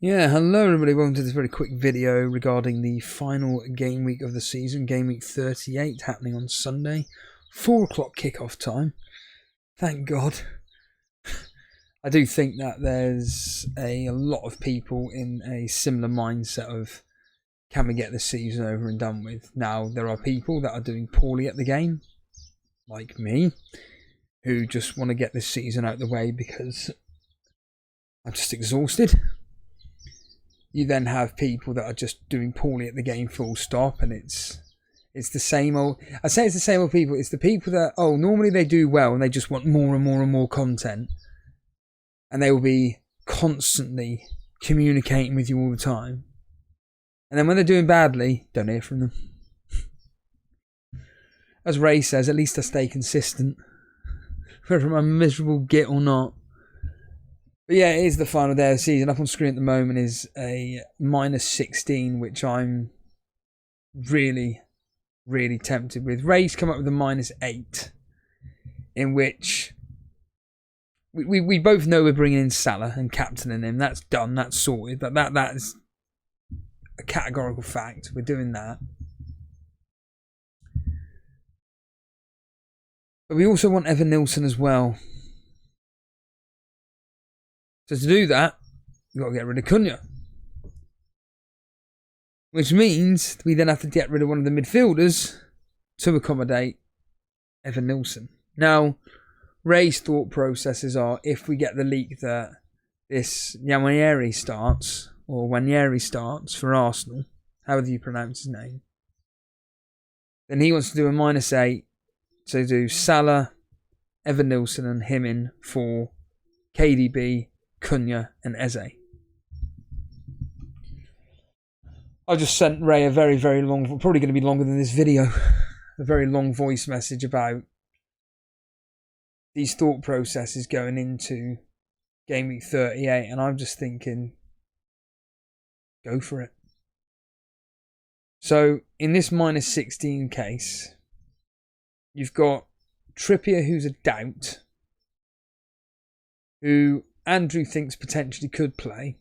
Yeah, hello everybody, welcome to this very quick video regarding the final game week of the season, game week 38, happening on Sunday, 4 o'clock kickoff time. Thank God. I do think that there's a lot of people in a similar mindset of, can we get the season over and done with? Now, there are people that are doing poorly at the game, like me, who just want to get this season out of the way because I'm just exhausted. You then have people that are just doing poorly at the game full stop, and it's the same old. I say it's the same old people. It's the people that, normally they do well and they just want more and more and more content, and they will be constantly communicating with you all the time, and then when they're doing badly, don't hear from them. As Ray says, at least I stay consistent, whether I'm a miserable git or not. But yeah, it is the final day of the season. Up on screen at the moment is a -16, which I'm really, really tempted with. Ray's come up with a -8, in which we both know we're bringing in Salah and captaining him. That's done. That's sorted. That is a categorical fact. We're doing that. But we also want Evan Nilsson as well. So to do that, we've got to get rid of Cunha. Which means we then have to get rid of one of the midfielders to accommodate Evan Nilsson. Now, Ray's thought processes are, if we get the leak that this Nwaneri starts, or Nwaneri starts for Arsenal, however you pronounce his name, then he wants to do a -8, so do Salah, Evan Nilsson and him in for KDB, Cunha and Eze. I just sent Ray a very, very long, probably going to be longer than this video, a very long voice message about these thought processes going into game week 38, and I'm just thinking, go for it. So in this -16 case, you've got Trippier, who's a doubt, who Andrew thinks potentially could play,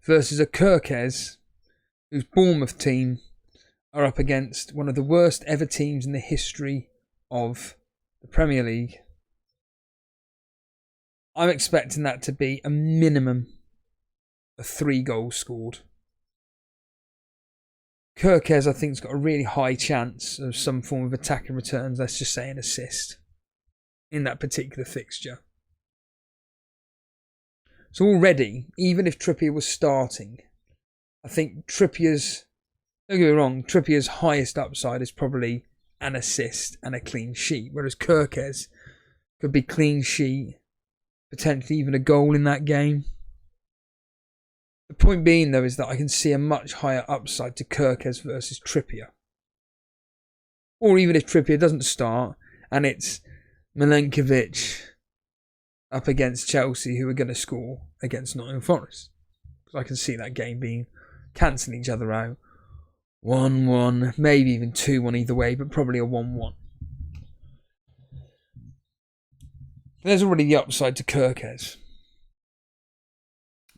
versus a Kirkes, whose Bournemouth team are up against one of the worst ever teams in the history of the Premier League. I'm expecting that to be a minimum of 3 goals scored. Kirkes, I think, has got a really high chance of some form of attacking returns, let's just say an assist, in that particular fixture. So already, even if Trippier was starting, I think Trippier's, don't get me wrong, Trippier's highest upside is probably an assist and a clean sheet, whereas Kirkes could be clean sheet, potentially even a goal in that game. The point being, though, is that I can see a much higher upside to Kirkes versus Trippier. Or even if Trippier doesn't start, and it's Milenkovic up against Chelsea, who are going to score against Nottingham Forest. Because I can see that game being cancelling each other out. 1-1, maybe even 2-1 either way, but probably a 1-1. There's already the upside to Kirkes.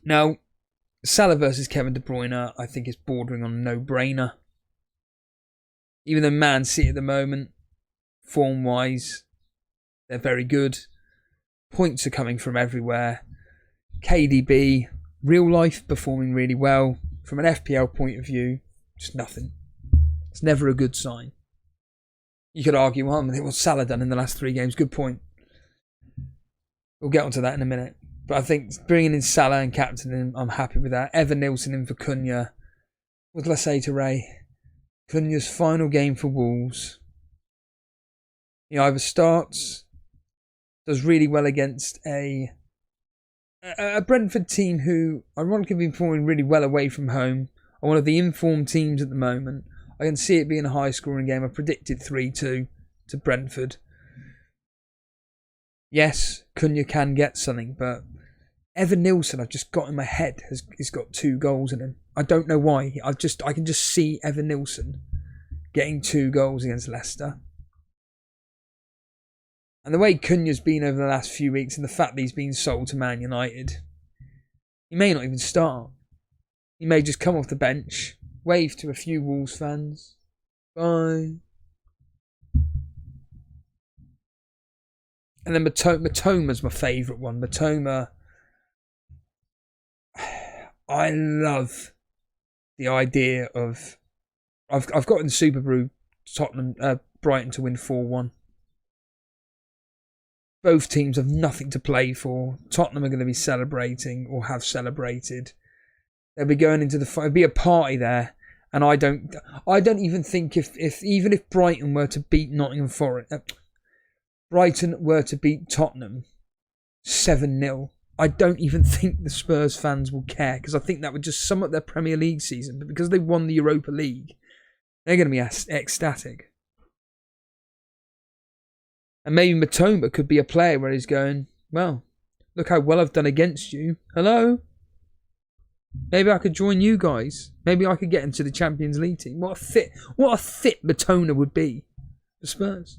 Now, Salah versus Kevin De Bruyne, I think is bordering on a no-brainer. Even though Man City at the moment, form-wise, they're very good. Points are coming from everywhere. KDB, real life, performing really well. From an FPL point of view, just nothing. It's never a good sign. You could argue, well, what's Salah done in the last 3 games? Good point. We'll get onto that in a minute. But I think bringing in Salah and captaining, I'm happy with that. Evan Nilsson in for Cunha. What did I say to Ray? Cunha's final game for Wolves. He either starts, does really well against a Brentford team who, ironically, have been performing really well away from home, are one of the informed teams at the moment. I can see it being a high-scoring game. I predicted 3-2 to Brentford. Yes, Cunha can get something, but Evan Nilsson, I've just got in my head, he's got 2 goals in him. I don't know why. I can just see Evan Nilsson getting 2 goals against Leicester. And the way Cunha's been over the last few weeks, and the fact that he's been sold to Man United, He may not even start. He may just come off the bench, wave to a few Wolves fans. Bye. And then Matoma's my favourite one. Matoma, I love the idea of... I've got in the Super Brew Brighton to win 4-1. Both teams have nothing to play for. Tottenham are going to be celebrating or have celebrated. They'll be going into there'll be a party there, and I don't even think even if Brighton were to beat Brighton were to beat Tottenham 7-0, I don't even think the Spurs fans will care, because I think that would just sum up their Premier League season. But because they won the Europa League, they're going to be ecstatic. And maybe Matoma could be a player where he's going, well, look how well I've done against you. Hello? Maybe I could join you guys. Maybe I could get into the Champions League team. What a fit Matoma would be for Spurs.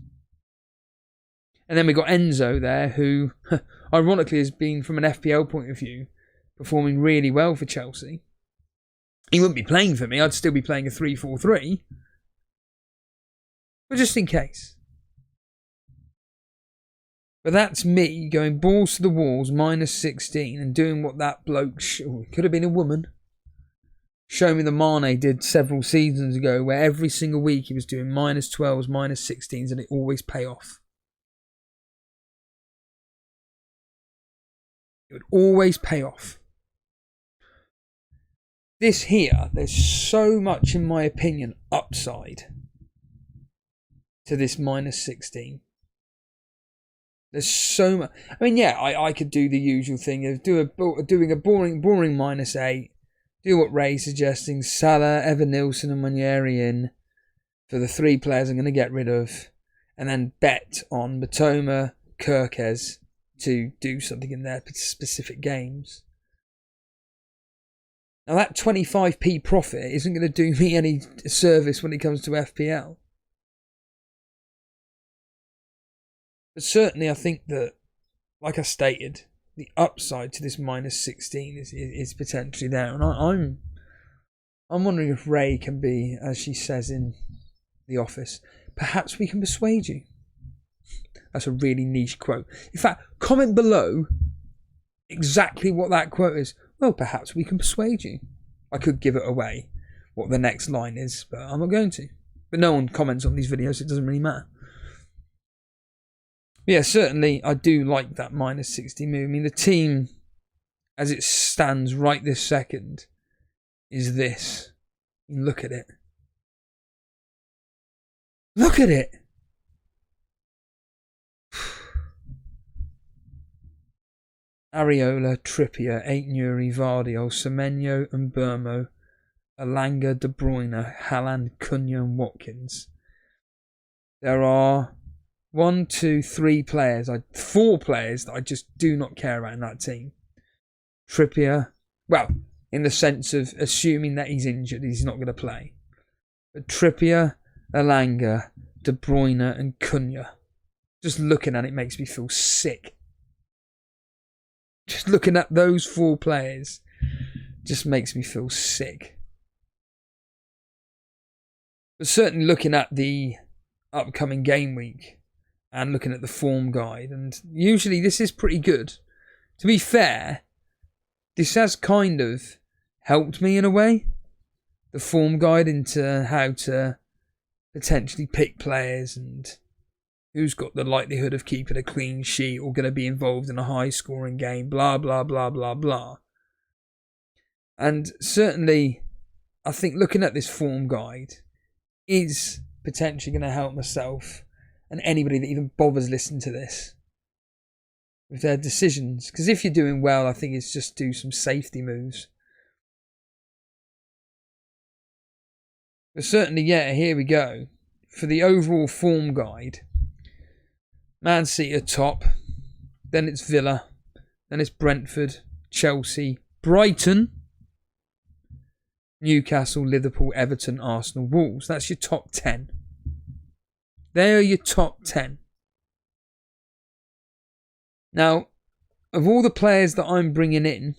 And then we got Enzo there, who ironically has been, from an FPL point of view, performing really well for Chelsea. He wouldn't be playing for me. I'd still be playing a 3-4-3. But just in case. But that's me going balls to the walls, -16, and doing what that bloke, could have been a woman, showed me the Mane did several seasons ago, where every single week he was doing -12s, -16s, and it always pay off. It would always pay off. This here, there's so much, in my opinion, upside to this -16. There's so much. I mean, yeah, I could do the usual thing of doing a boring -8. Do what Ray's suggesting: Salah, Evan-Nilsson, and Manieri in for the 3 players I'm going to get rid of, and then bet on Matoma, Kirkes to do something in their specific games. Now that 25p profit isn't going to do me any service when it comes to FPL. But certainly I think that, like I stated, the upside to this -16 is potentially there. And I'm wondering if Ray can be, as she says in The Office, perhaps we can persuade you. That's a really niche quote. In fact, comment below exactly what that quote is. Well, perhaps we can persuade you. I could give it away, what the next line is, but I'm not going to. But no one comments on these videos, so it doesn't really matter. Yeah, certainly I do like that -60 move. I mean, the team, as it stands right this second, is this. Look at it. Look at it! Areola, Trippier, Aït-Nouri, Vardy, Semenyo and Burmo, Alanga, De Bruyne, Haaland, Cunha and Watkins. There are 4 players that I just do not care about in that team. Trippier, well, in the sense of assuming that he's injured, he's not going to play. But Trippier, Alanga, De Bruyne and Cunha. Just looking at it makes me feel sick. Just looking at those 4 players just makes me feel sick. But certainly looking at the upcoming game week and looking at the form guide, and usually this is pretty good. To be fair, this has kind of helped me in a way. The form guide into how to potentially pick players and who's got the likelihood of keeping a clean sheet or going to be involved in a high-scoring game, blah, blah, blah, blah, blah. And certainly, I think looking at this form guide is potentially going to help myself and anybody that even bothers listening to this with their decisions. Because if you're doing well, I think it's just do some safety moves. But certainly, yeah, here we go. For the overall form guide, Man City at top, then it's Villa, then it's Brentford, Chelsea, Brighton, Newcastle, Liverpool, Everton, Arsenal, Wolves. That's your top 10. They are your top 10. Now, of all the players that I'm bringing in,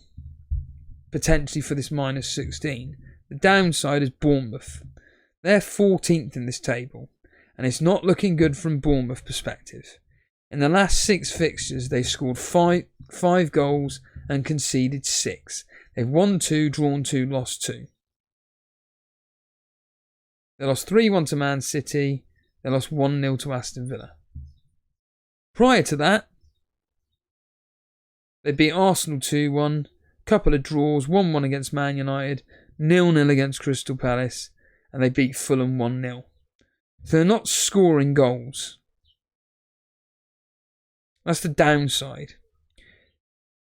potentially for this -16. The downside is Bournemouth. They're 14th in this table, and it's not looking good from Bournemouth perspective. In the last 6 fixtures, they've scored 5 goals and conceded 6. They've won 2, drawn 2, lost 2. They lost 3-1 to Man City. They lost 1-0 to Aston Villa. Prior to that, they beat Arsenal 2-1, couple of draws, 1-1 against Man United, 0-0 against Crystal Palace, and they beat Fulham 1-0. So they're not scoring goals. That's the downside.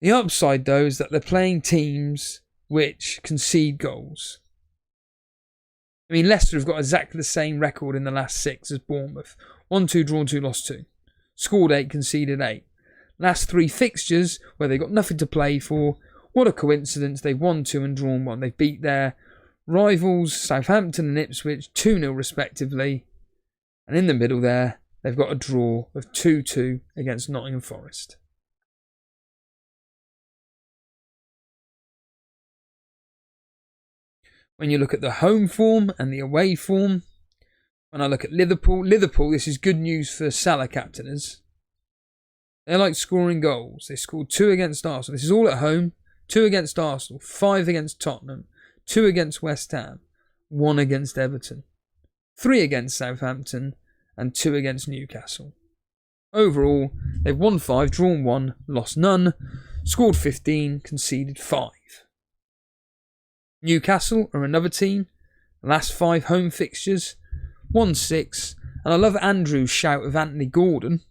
The upside, though, is that they're playing teams which concede goals. I mean, Leicester have got exactly the same record in the last 6 as Bournemouth. 1-2, drawn 2, lost 2. Scored 8, conceded 8. Last 3 fixtures, where they've got nothing to play for. What a coincidence. They've won 2 and drawn 1. They've beat their rivals, Southampton and Ipswich, 2-0 respectively. And in the middle there, they've got a draw of 2-2 against Nottingham Forest. When you look at the home form and the away form, when I look at Liverpool, this is good news for Salah captainers. They like scoring goals. They scored 2 against Arsenal. This is all at home. 2 against Arsenal, 5 against Tottenham, 2 against West Ham, 1 against Everton, 3 against Southampton, and 2 against Newcastle. Overall, they've won 5, drawn 1, lost none, scored 15, conceded 5. Newcastle are another team. The last 5 home fixtures, won 6. And I love Andrew's shout of Anthony Gordon.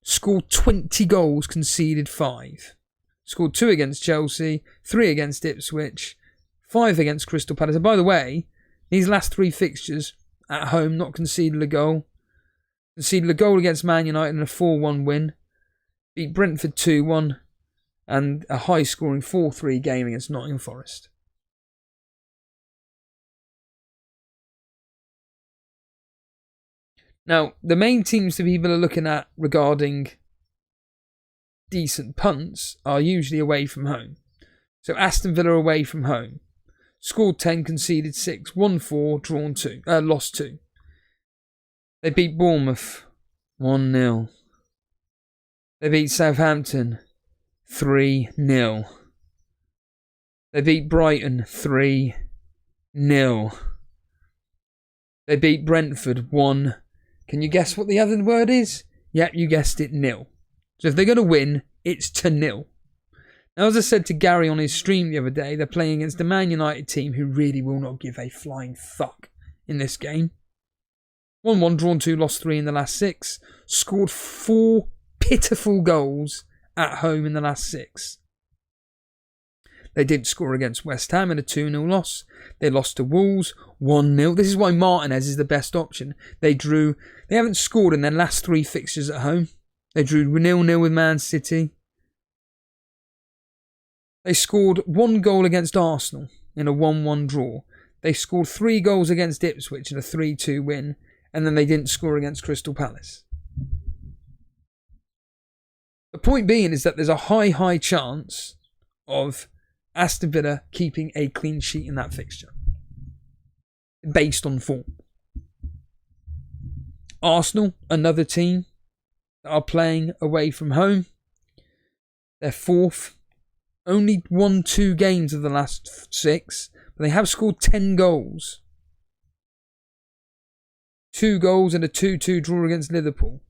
Scored 20 goals, conceded 5. Scored 2 against Chelsea, 3 against Ipswich, 5 against Crystal Palace. And by the way, these last 3 fixtures at home, not conceded a goal. Conceded a goal against Man United and a 4-1 win. Beat Brentford 2-1. And a high-scoring 4-3 game against Nottingham Forest. Now, the main teams that people are looking at regarding decent punts are usually away from home. So Aston Villa away from home. Scored 10, conceded 6, won 4, drawn 2, lost 2. They beat Bournemouth 1-0. They beat Southampton 3-0. They beat Brighton 3-0. They beat Brentford 1. Can you guess what the other word is? Yep, you guessed it, 0. So if they're going to win, it's to 0. Now, as I said to Gary on his stream the other day, they're playing against a Man United team who really will not give a flying fuck in this game. 1-1, drawn 2, lost 3 in the last 6. Scored 4 pitiful goals at home in the last 6. They did score against West Ham in a 2-0 loss. They lost to Wolves 1-0. This is why Martinez is the best option. They haven't scored in their last 3 fixtures at home. They drew 0-0 with Man City. They scored 1 goal against Arsenal in a 1-1 draw. They scored 3 goals against Ipswich in a 3-2 win. And then they didn't score against Crystal Palace. The point being is that there's a high chance of Aston Villa keeping a clean sheet in that fixture. Based on form. Arsenal, another team that are playing away from home. They're 4th. Only won 2 games of the last 6. But they have scored 10 goals. 2 goals and a 2-2 draw against Liverpool.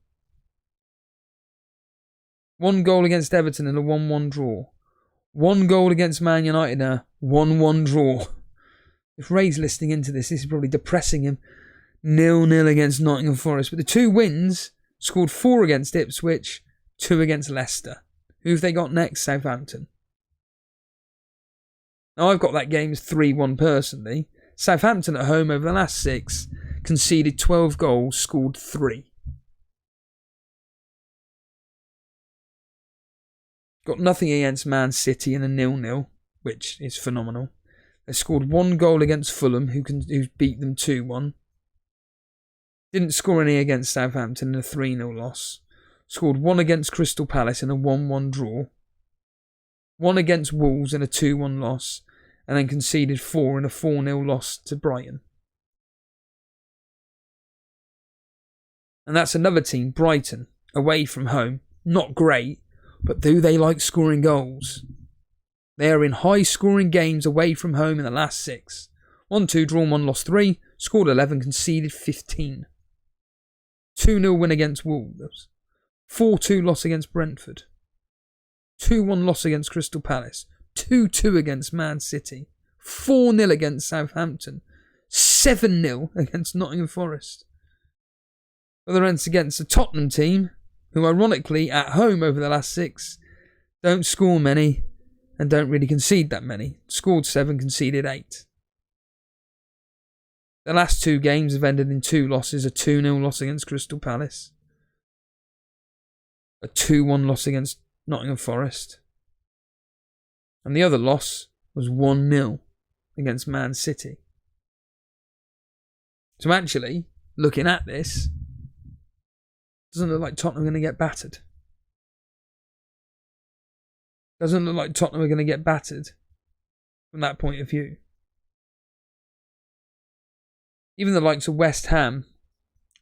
1 goal against Everton and a 1-1 draw. 1 goal against Man United and a 1-1 draw. If Ray's listening into this is probably depressing him. 0-0 against Nottingham Forest. But the 2 wins, scored 4 against Ipswich, 2 against Leicester. Who have they got next? Southampton. Now, I've got that game as 3-1 personally. Southampton at home over the last 6, conceded 12 goals, scored 3. Got nothing against Man City in a 0-0, which is phenomenal. They scored 1 goal against Fulham, who beat them 2-1. Didn't score any against Southampton in a 3-0 loss. Scored 1 against Crystal Palace in a 1-1 draw. 1 against Wolves in a 2-1 loss, and then conceded 4 in a 4-0 loss to Brighton. And that's another team, Brighton, away from home. Not great, but do they like scoring goals? They are in high-scoring games away from home in the last 6. 1-2, drawn 1, lost 3, scored 11, conceded 15. 2-0 win against Wolves. 4-2 loss against Brentford. 2-1 loss against Crystal Palace. 2-2 against Man City. 4-0 against Southampton. 7-0 against Nottingham Forest. Other ends against the Tottenham team, who ironically at home over the last 6 don't score many and don't really concede that many. Scored 7, conceded 8. The last 2 games have ended in 2 losses. A 2-0 loss against Crystal Palace. A 2-1 loss against Nottingham Forest. And the other loss was 1-0 against Man City. So actually, looking at this, doesn't look like Tottenham are going to get battered. Doesn't look like Tottenham are going to get battered from that point of view. Even the likes of West Ham,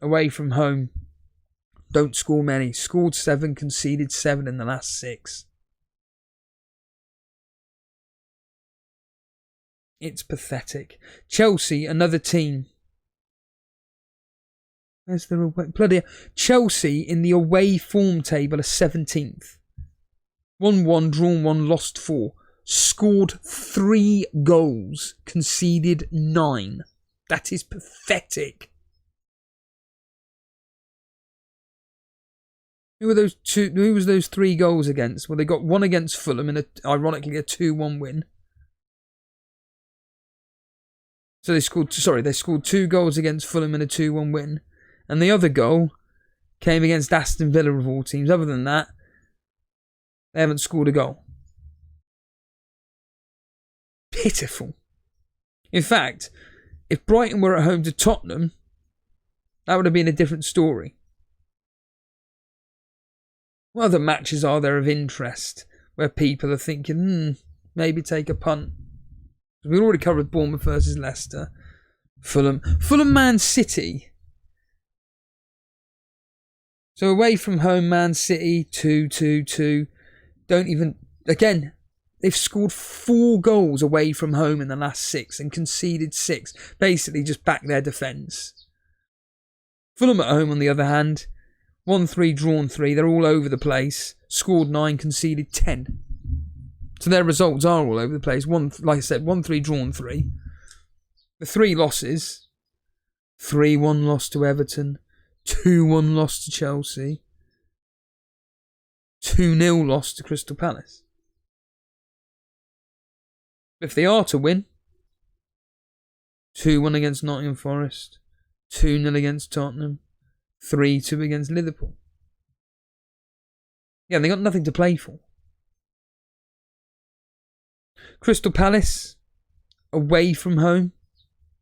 away from home, don't score many. Scored 7, conceded 7 in the last 6. It's pathetic. Chelsea, another team. Where's the away? Bloody Chelsea in the away form table are 17th. 1-1, drawn 1, lost 4. Scored 3 goals, conceded 9. That is pathetic. Who were those 2? Who was those 3 goals against? Well, they got 1 against Fulham in ironically a 2-1 win. So they scored 2 goals against Fulham in a 2-1 win. And the other goal came against Aston Villa of all teams. Other than that, they haven't scored a goal. Pitiful. In fact, if Brighton were at home to Tottenham, that would have been a different story. What other matches are there of interest where people are thinking, maybe take a punt? We've already covered Bournemouth versus Leicester. Fulham Man City. So away from home, Man City, 2-2-2. Don't even... Again, they've scored 4 goals away from home in the last 6 and conceded 6. Basically just back their defence. Fulham at home, on the other hand, 1-3, drawn 3. They're all over the place. Scored 9, conceded 10. So their results are all over the place. Like I said, 1-3, drawn 3. The 3 losses. 3-1 loss to Everton. 2-1 loss to Chelsea. 2-0 loss to Crystal Palace. If they are to win, 2-1 against Nottingham Forest. 2-0 against Tottenham. 3-2 against Liverpool. Yeah, they got nothing to play for. Crystal Palace, away from home,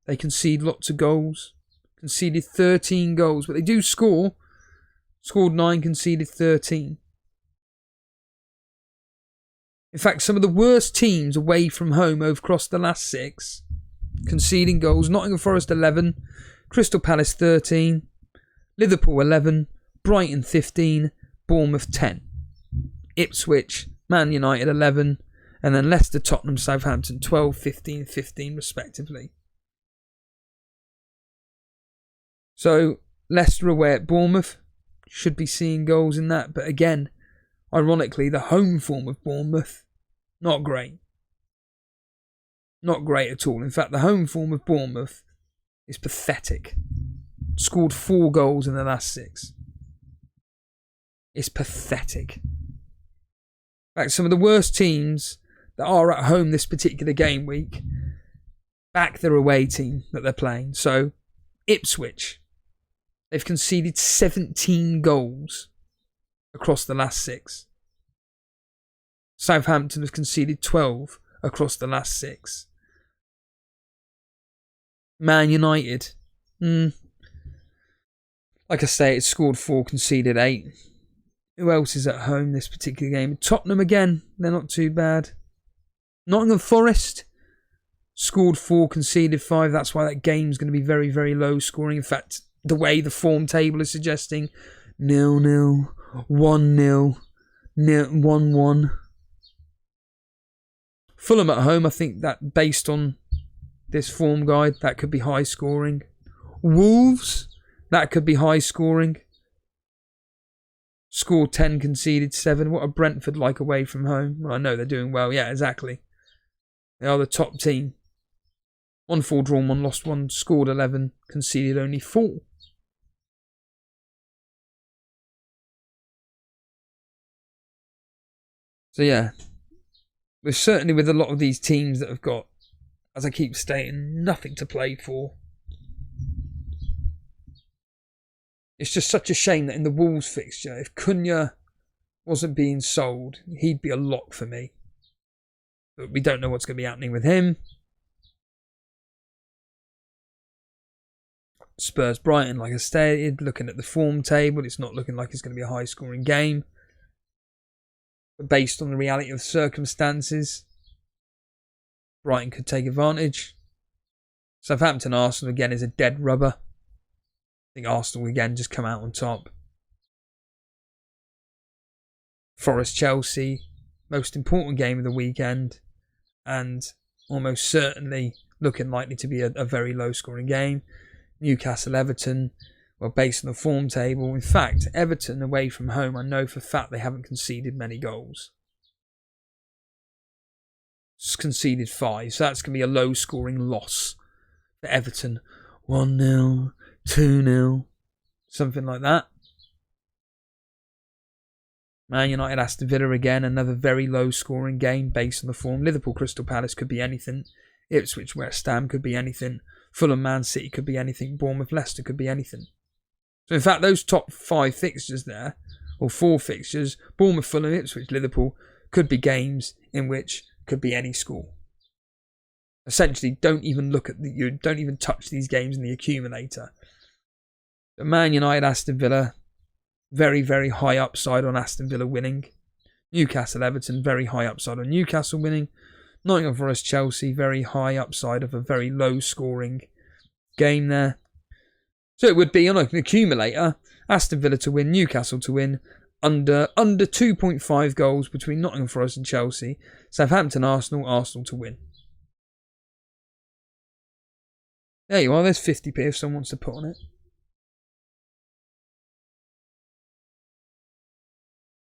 they concede lots of goals. Conceded 13 goals, but they do score. Scored 9, conceded 13. In fact, some of the worst teams away from home across the last 6, conceding goals. Nottingham Forest 11, Crystal Palace 13, Liverpool 11, Brighton 15, Bournemouth 10, Ipswich, Man United 11, and then Leicester, Tottenham, Southampton 12, 15, 15 respectively. So, Leicester away at Bournemouth, should be seeing goals in that. But again, ironically, the home form of Bournemouth, not great. Not great at all. In fact, the home form of Bournemouth is pathetic. Scored 4 goals in the last 6. It's pathetic. In fact, some of the worst teams that are at home this particular game week back their away team that they're playing. So, Ipswich. They've conceded 17 goals across the last 6. Southampton have conceded 12 across the last 6. Man United. Like I say, it's scored 4, conceded 8. Who else is at home this particular game? Tottenham again. They're not too bad. Nottingham Forest scored 4, conceded 5. That's why that game's going to be very, very low scoring. In fact, the way the form table is suggesting 0-0, 1-0, 1-1. Fulham at home, I think that based on this form guide, that could be high scoring. Wolves, that could be high scoring. Scored 10, conceded 7. What are Brentford like away from home? Well, I know they're doing well. Yeah, exactly. They are the top team. 1-4 drawn, 1 lost, 1 scored 11, conceded only 4. So yeah, we're certainly with a lot of these teams that have got, as I keep stating, nothing to play for. It's just such a shame that in the Wolves fixture, if Cunha wasn't being sold, he'd be a lock for me. But we don't know what's going to be happening with him. Spurs Brighton, like I stated, looking at the form table, it's not looking like it's going to be a high scoring game. But based on the reality of the circumstances, Brighton could take advantage. Southampton Arsenal again is a dead rubber. I think Arsenal again just come out on top. Forest Chelsea, most important game of the weekend, and almost certainly looking likely to be a very low scoring game. Newcastle Everton, well, based on the form table. In fact, Everton away from home, I know for a fact they haven't conceded many goals. It's conceded 5, so that's going to be a low scoring loss for Everton. 1-0, 2-0, something like that. Man United Aston Villa again, another very low scoring game based on the form. Liverpool Crystal Palace could be anything. Ipswich West Ham could be anything. Fulham Man City could be anything. Bournemouth Leicester could be anything. So in fact, those top 5 fixtures there, or 4 fixtures, Bournemouth, Fulham, Ipswich, Liverpool, could be games in which could be any score. Essentially, don't even touch these games in the accumulator. But Man United Aston Villa, very, very high upside on Aston Villa winning. Newcastle Everton, very high upside on Newcastle winning. Nottingham Forest Chelsea, very high upside of a very low scoring game there. So it would be on an accumulator, Aston Villa to win, Newcastle to win, under 2.5 goals between Nottingham Forest and Chelsea, Southampton Arsenal, Arsenal to win. There you are, there's 50p if someone wants to put on it.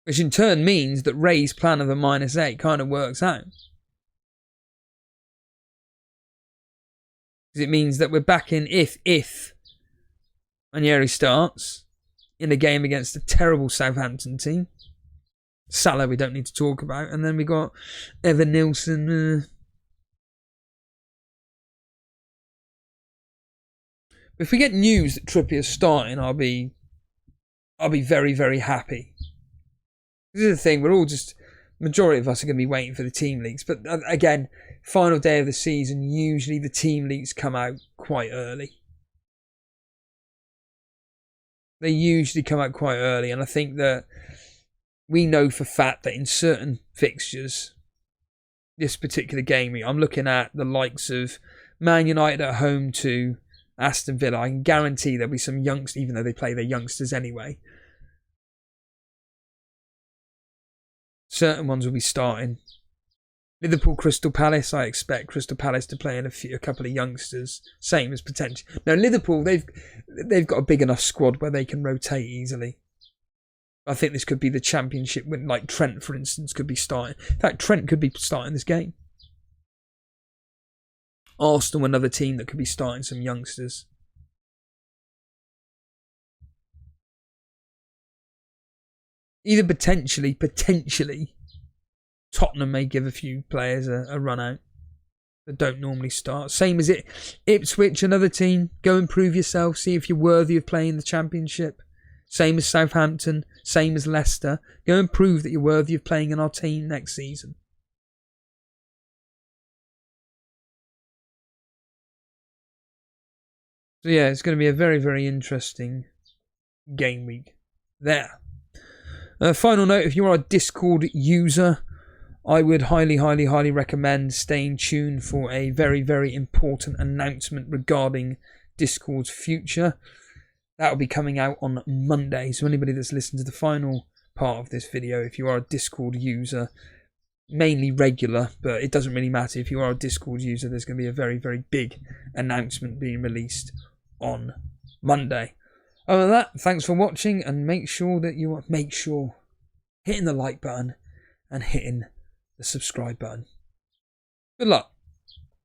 Which in turn means that Ray's plan of a -8 kind of works out. Because it means that we're back in if Ranieri starts in a game against a terrible Southampton team. Salah we don't need to talk about. And then we got Evan Nilsson. If we get news that Trippier's starting, I'll be very, very happy. This is the thing, majority of us are going to be waiting for the team leaks. But again, final day of the season, usually the team leaks come out quite early. They usually come out quite early, and I think that we know for fact that in certain fixtures, this particular game, I'm looking at the likes of Man United at home to Aston Villa. I can guarantee there'll be some youngsters, even though they play their youngsters anyway. Certain ones will be starting. Liverpool Crystal Palace, I expect Crystal Palace to play in a couple of youngsters. Same as potential. Now Liverpool, they've got a big enough squad where they can rotate easily. I think this could be the championship when, like Trent, for instance, could be starting. In fact, Trent could be starting this game. Arsenal, another team that could be starting some youngsters. Either potentially, Tottenham may give a few players a run out that don't normally start. Same as it. Ipswich, another team. Go and prove yourself. See if you're worthy of playing the championship. Same as Southampton. Same as Leicester. Go and prove that you're worthy of playing in our team next season. So yeah, it's going to be a very, very interesting game week there. Final note, if you are a Discord user, I would highly, highly, highly recommend staying tuned for a very, very important announcement regarding Discord's future. That will be coming out on Monday. So anybody that's listened to the final part of this video, if you are a Discord user, mainly regular, but it doesn't really matter. If you are a Discord user, there's going to be a very, very big announcement being released on Monday. Other than that, thanks for watching, and make sure hitting the like button and hitting the subscribe button. Good luck.